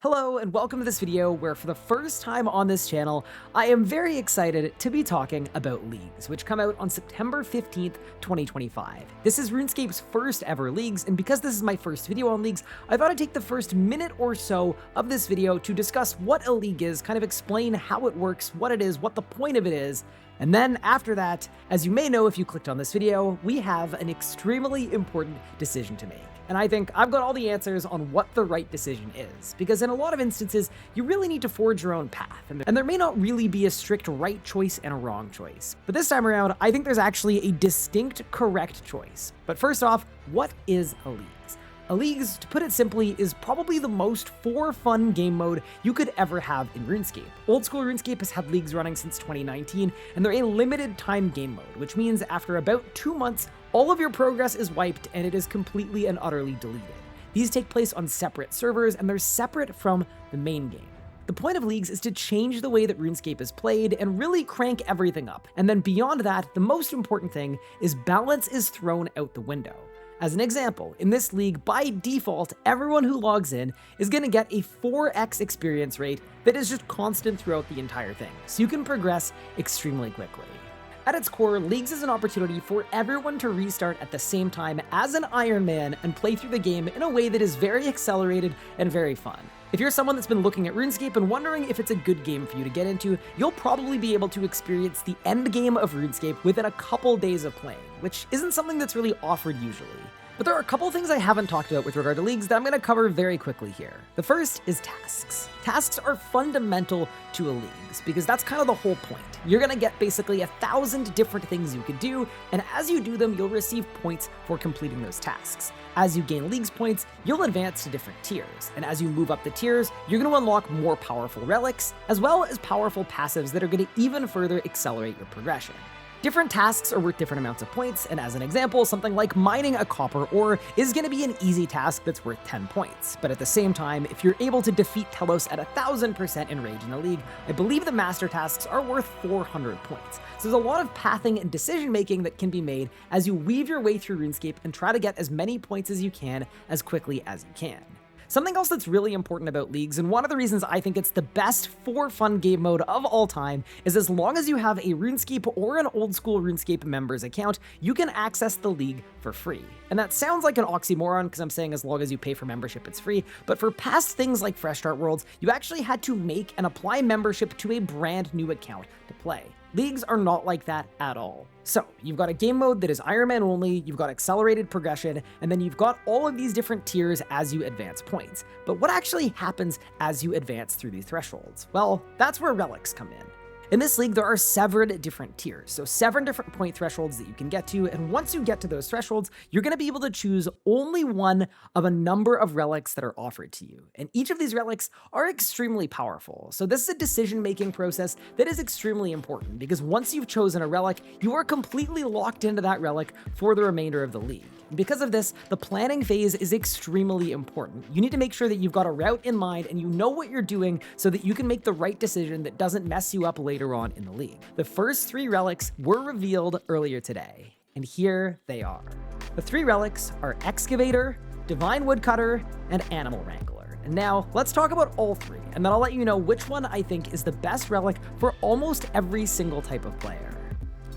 Hello and welcome to this video where for the first time on this channel, I am very excited to be talking about Leagues, which come out on September 15th, 2025. This is RuneScape's first ever Leagues, and because this is my first video on Leagues, I thought I'd take the first minute or so of this video to discuss what a League is, kind of explain how it works, what it is, what the point of it is, and then after that, as you may know if you clicked on this video, we have an extremely important decision to make. And I think I've got all the answers on what the right decision is, because in a lot of instances, you really need to forge your own path, and there may not really be a strict right choice and a wrong choice. But this time around, I think there's actually a distinct correct choice. But first off, what is a League? A Leagues, to put it simply, is probably the most for-fun game mode you could ever have in RuneScape. Old school RuneScape has had Leagues running since 2019, and they're a limited time game mode, which means after about 2 months, all of your progress is wiped and it is completely and utterly deleted. These take place on separate servers, and they're separate from the main game. The point of Leagues is to change the way that RuneScape is played and really crank everything up. And then beyond that, the most important thing is balance is thrown out the window. As an example, in this league, by default, everyone who logs in is going to get a 4x experience rate that is just constant throughout the entire thing, so you can progress extremely quickly. At its core, Leagues is an opportunity for everyone to restart at the same time as an Iron Man and play through the game in a way that is very accelerated and very fun. If you're someone that's been looking at RuneScape and wondering if it's a good game for you to get into, you'll probably be able to experience the end game of RuneScape within a couple days of playing, which isn't something that's really offered usually. But there are a couple things I haven't talked about with regard to Leagues that I'm going to cover very quickly here. The first is tasks. Tasks are fundamental to a Leagues because that's kind of the whole point. You're going to get basically 1,000 different things you could do, and as you do them, you'll receive points for completing those tasks. As you gain Leagues points, you'll advance to different tiers, and as you move up the tiers, you're going to unlock more powerful relics, as well as powerful passives that are going to even further accelerate your progression. Different tasks are worth different amounts of points, and as an example, something like mining a copper ore is going to be an easy task that's worth 10 points. But at the same time, if you're able to defeat Telos at 1,000% enrage in the league, I believe the master tasks are worth 400 points. So there's a lot of pathing and decision making that can be made as you weave your way through RuneScape and try to get as many points as you can as quickly as you can. Something else that's really important about Leagues, and one of the reasons I think it's the best for fun game mode of all time, is as long as you have a RuneScape or an old school RuneScape members account, you can access the League for free. And that sounds like an oxymoron because I'm saying as long as you pay for membership, it's free. But for past things like Fresh Start Worlds, you actually had to make and apply membership to a brand new account to play. Leagues are not like that at all. So, you've got a game mode that is Iron Man only, you've got accelerated progression, and then you've got all of these different tiers as you advance points. But what actually happens as you advance through these thresholds? Well, that's where relics come in. In this league, there are 7 different tiers, so 7 different point thresholds that you can get to, and once you get to those thresholds, you're going to be able to choose only one of a number of relics that are offered to you, and each of these relics are extremely powerful. So this is a decision-making process that is extremely important, because once you've chosen a relic, you are completely locked into that relic for the remainder of the league. Because of this, the planning phase is extremely important. You need to make sure that you've got a route in mind and you know what you're doing so that you can make the right decision that doesn't mess you up later on in the league. The first 3 relics were revealed earlier today, and here they are. The 3 relics are Excavator, Divine Woodcutter, and Animal Wrangler. And now, let's talk about all 3, and then I'll let you know which one I think is the best relic for almost every single type of player.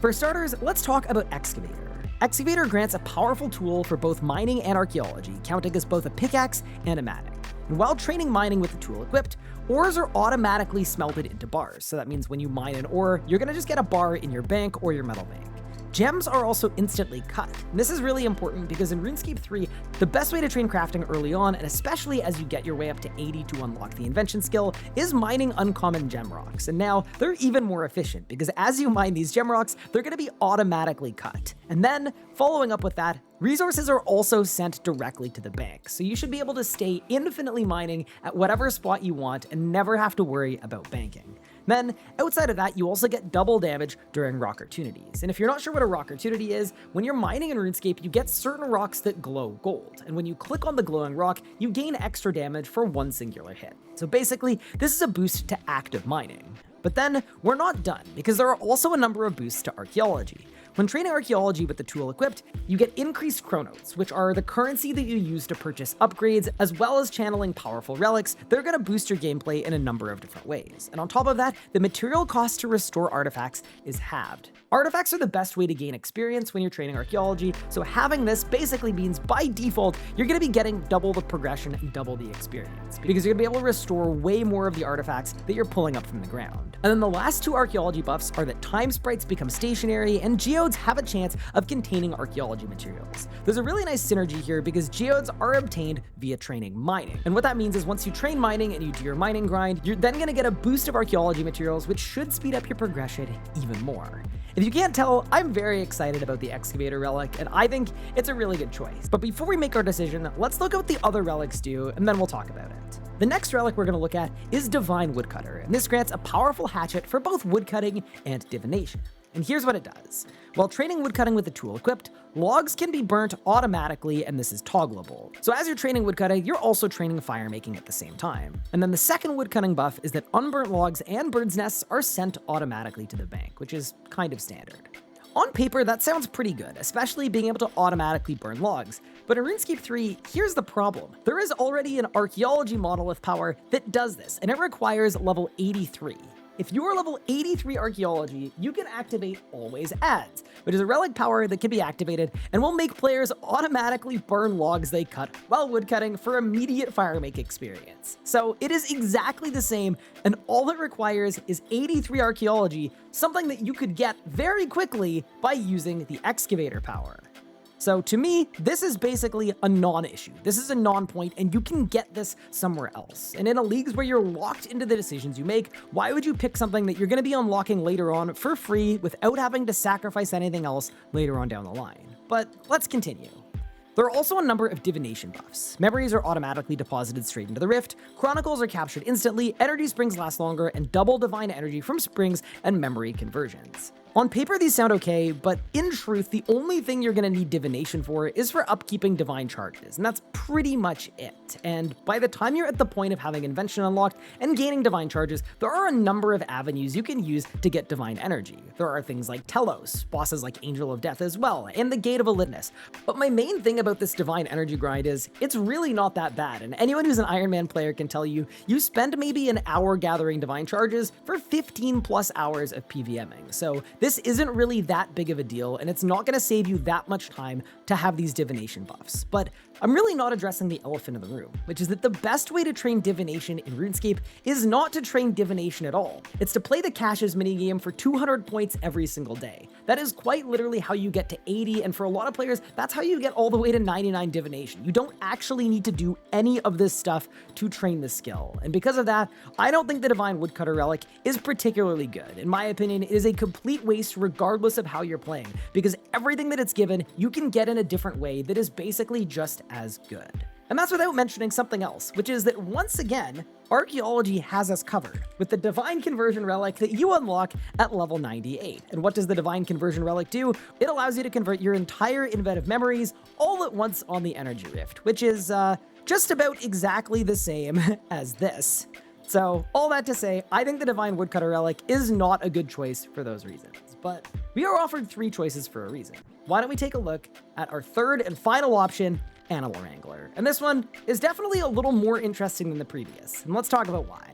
For starters, let's talk about Excavator. Excavator grants a powerful tool for both mining and archaeology, counting as both a pickaxe and a mattock. And while training mining with the tool equipped, ores are automatically smelted into bars. So that means when you mine an ore, you're gonna just get a bar in your bank or your metal bank. Gems are also instantly cut. And this is really important because in RuneScape 3, the best way to train crafting early on, and especially as you get your way up to 80 to unlock the invention skill, is mining uncommon gem rocks. And now they're even more efficient because as you mine these gem rocks, they're going to be automatically cut. And then, following up with that, resources are also sent directly to the bank. So you should be able to stay infinitely mining at whatever spot you want and never have to worry about banking. Then, outside of that, you also get double damage during rock opportunities. And if you're not sure what a rock opportunity is, when you're mining in RuneScape, you get certain rocks that glow gold. And when you click on the glowing rock, you gain extra damage for one singular hit. So basically, this is a boost to active mining. But then, we're not done, because there are also a number of boosts to archaeology. when training archaeology with the tool equipped, you get increased chronos, which are the currency that you use to purchase upgrades, as well as channeling powerful relics. They're going to boost your gameplay in a number of different ways. And on top of that, the material cost to restore artifacts is halved. Artifacts are the best way to gain experience when you're training archaeology, so having this basically means by default, you're going to be getting double the progression and double the experience, because you're going to be able to restore way more of the artifacts that you're pulling up from the ground. And then the last two archaeology buffs are that time sprites become stationary and geodes have a chance of containing archaeology materials. There's a really nice synergy here because geodes are obtained via training mining. And what that means is once you train mining and you do your mining grind, you're then going to get a boost of archaeology materials, which should speed up your progression even more. If you can't tell, I'm very excited about the Excavator Relic, and I think it's a really good choice. But before we make our decision, let's look at what the other relics do, and then we'll talk about it. The next relic we're going to look at is Divine Woodcutter, and this grants a powerful hatchet for both woodcutting and divination. And here's what it does. While training woodcutting with the tool equipped, logs can be burnt automatically, and this is toggleable. So as you're training woodcutting, you're also training firemaking at the same time. And then the second woodcutting buff is that unburnt logs and birds' nests are sent automatically to the bank, which is kind of standard. On paper, that sounds pretty good, especially being able to automatically burn logs. But in RuneScape 3, here's the problem. There is already an archaeology monolith power that does this, and it requires level 83. If you are level 83 archaeology, you can activate Always Adds, which is a relic power that can be activated and will make players automatically burn logs they cut while woodcutting for immediate firemake experience. So it is exactly the same, and all it requires is 83 archaeology, something that you could get very quickly by using the excavator power. So to me, this is basically a non-issue. This is a non-point, and you can get this somewhere else. And in a leagues where you're locked into the decisions you make, why would you pick something that you're going to be unlocking later on for free without having to sacrifice anything else later on down the line? But let's continue. There are also a number of divination buffs. Memories are automatically deposited straight into the rift, chronicles are captured instantly, energy springs last longer, and double divine energy from springs and memory conversions. On paper, these sound okay, but in truth, the only thing you're going to need divination for is for upkeeping divine charges, and that's pretty much it. And by the time you're at the point of having invention unlocked and gaining divine charges, there are a number of avenues you can use to get divine energy. There are things like Telos, bosses like Angel of Death as well, and the Gate of Elidness. But my main thing about this divine energy grind is it's really not that bad, and anyone who's an Iron Man player can tell you, you spend maybe an hour gathering divine charges for 15 plus hours of PVMing. So this isn't really that big of a deal, and it's not going to save you that much time to have these divination buffs. But I'm really not addressing the elephant in the room, which is that the best way to train divination in RuneScape is not to train divination at all. It's to play the caches minigame for 200 points every single day. That is quite literally how you get to 80, and for a lot of players, that's how you get all the way to 99 divination. You don't actually need to do any of this stuff to train the skill. And because of that, I don't think the Divine Woodcutter Relic is particularly good. In my opinion, it is a complete waste regardless of how you're playing, because everything that it's given, you can get in a different way that is basically just as good. And that's without mentioning something else, which is that once again, archaeology has us covered with the Divine Conversion Relic that you unlock at level 98. And what does the Divine Conversion Relic do? It allows you to convert your entire inventive memories all at once on the Energy Rift, which is just about exactly the same as this. So all that to say, I think the Divine Woodcutter Relic is not a good choice for those reasons. But we are offered 3 choices for a reason. Why don't we take a look at our third and final option, Animal Wrangler. And this one is definitely a little more interesting than the previous, and let's talk about why.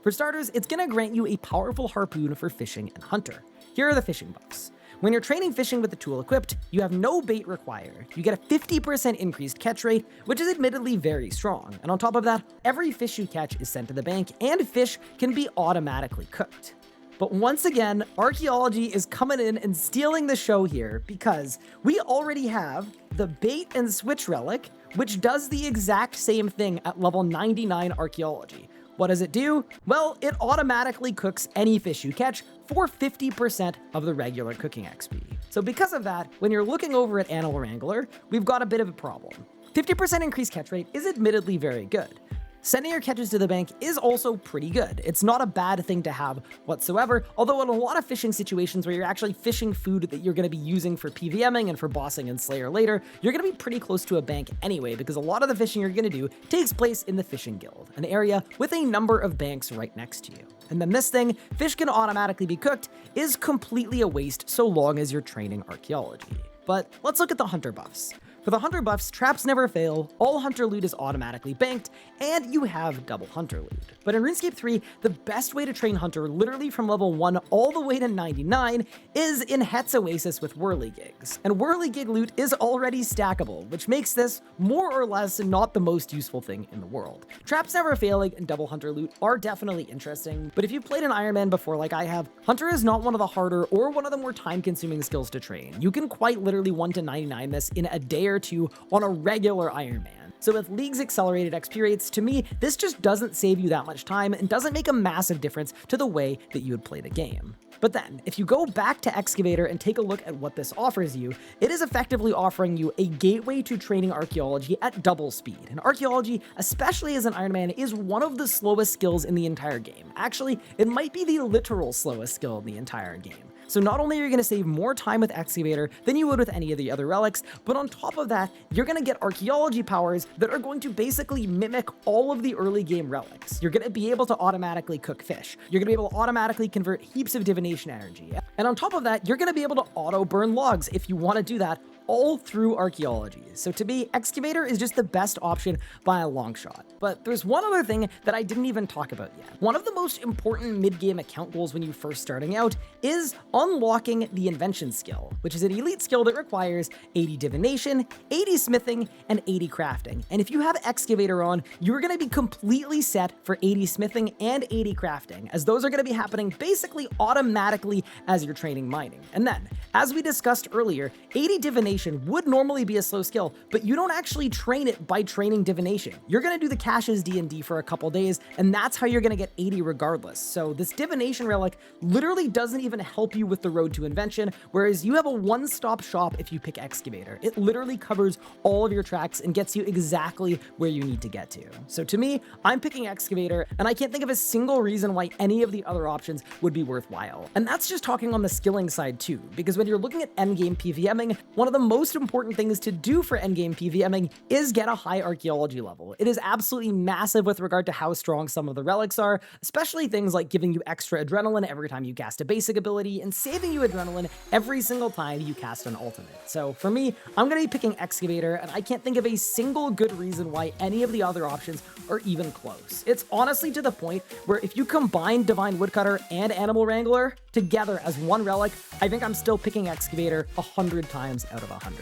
For starters, it's going to grant you a powerful harpoon for fishing and hunter. Here are the fishing buffs. When you're training fishing with the tool equipped, you have no bait required. You get a 50% increased catch rate, which is admittedly very strong. And on top of that, every fish you catch is sent to the bank, and fish can be automatically cooked. But once again, archaeology is coming in and stealing the show here because we already have the Bait and Switch Relic, which does the exact same thing at level 99 archaeology. What does it do? Well, it automatically cooks any fish you catch for 50% of the regular cooking XP. So because of that, when you're looking over at Animal Wrangler, we've got a bit of a problem. 50% increased catch rate is admittedly very good, Sending your catches to the bank is also pretty good. It's not a bad thing to have whatsoever, although in a lot of fishing situations where you're actually fishing food that you're going to be using for PVMing and for bossing and Slayer later, you're going to be pretty close to a bank anyway, because a lot of the fishing you're going to do takes place in the fishing guild, an area with a number of banks right next to you. And then this thing, fish can automatically be cooked, is completely a waste so long as you're training archaeology. But let's look at the hunter buffs. For the hunter buffs, traps never fail, all hunter loot is automatically banked, and you have double hunter loot. But in RuneScape 3, the best way to train hunter literally from level 1 all the way to 99 is in Het's Oasis with whirligigs. And whirligig loot is already stackable, which makes this more or less not the most useful thing in the world. Traps never failing and double hunter loot are definitely interesting, but if you've played an Iron Man before like I have, hunter is not one of the harder or one of the more time-consuming skills to train. You can quite literally 1 to 99 this in a day or two on a regular Iron Man. So with League's accelerated XP rates, to me, this just doesn't save you that much time and doesn't make a massive difference to the way that you would play the game. But then, if you go back to Excavator and take a look at what this offers you, it is effectively offering you a gateway to training archaeology at double speed. And archaeology, especially as an Iron Man, is one of the slowest skills in the entire game. Actually, it might be the literal slowest skill in the entire game. So not only are you going to save more time with Excavator than you would with any of the other relics, but on top of that, you're going to get archaeology powers that are going to basically mimic all of the early game relics. You're going to be able to automatically cook fish. You're going to be able to automatically convert heaps of divination energy. And on top of that, you're going to be able to auto burn logs if you want to do that, all through archaeology. So to me, Excavator is just the best option by a long shot. But there's one other thing that I didn't even talk about yet. One of the most important mid-game account goals when you're first starting out is unlocking the invention skill, which is an elite skill that requires 80 divination, 80 smithing, and 80 crafting. And if you have Excavator on, you're going to be completely set for 80 smithing and 80 crafting, as those are going to be happening basically automatically as you're training mining. And then, as we discussed earlier, 80 divination would normally be a slow skill, but you don't actually train it by training divination. You're going to do the caches D&D for a couple days, and that's how you're going to get 80 regardless. So this divination relic literally doesn't even help you with the road to invention, whereas you have a one-stop shop if you pick Excavator. It literally covers all of your tracks and gets you exactly where you need to get to. So to me, I'm picking Excavator, and I can't think of a single reason why any of the other options would be worthwhile. And that's just talking on the skilling side too, because when you're looking at endgame PVMing, one of the most important things to do for endgame PVMing is get a high archaeology level. It is absolutely massive with regard to how strong some of the relics are, especially things like giving you extra adrenaline every time you cast a basic ability and saving you adrenaline every single time you cast an ultimate. So for me, I'm going to be picking Excavator, and I can't think of a single good reason why any of the other options are even close. It's honestly to the point where if you combine Divine Woodcutter and Animal Wrangler together as one relic, I think I'm still picking Excavator 100 times out of 100.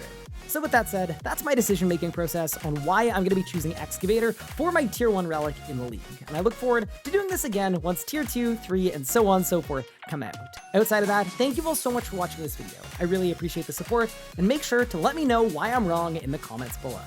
So with that said, that's my decision-making process on why I'm going to be choosing Excavator for my Tier 1 relic in the league. And I look forward to doing this again once Tier 2, 3, and so on and so forth come out. Outside of that, thank you all so much for watching this video. I really appreciate the support, and make sure to let me know why I'm wrong in the comments below.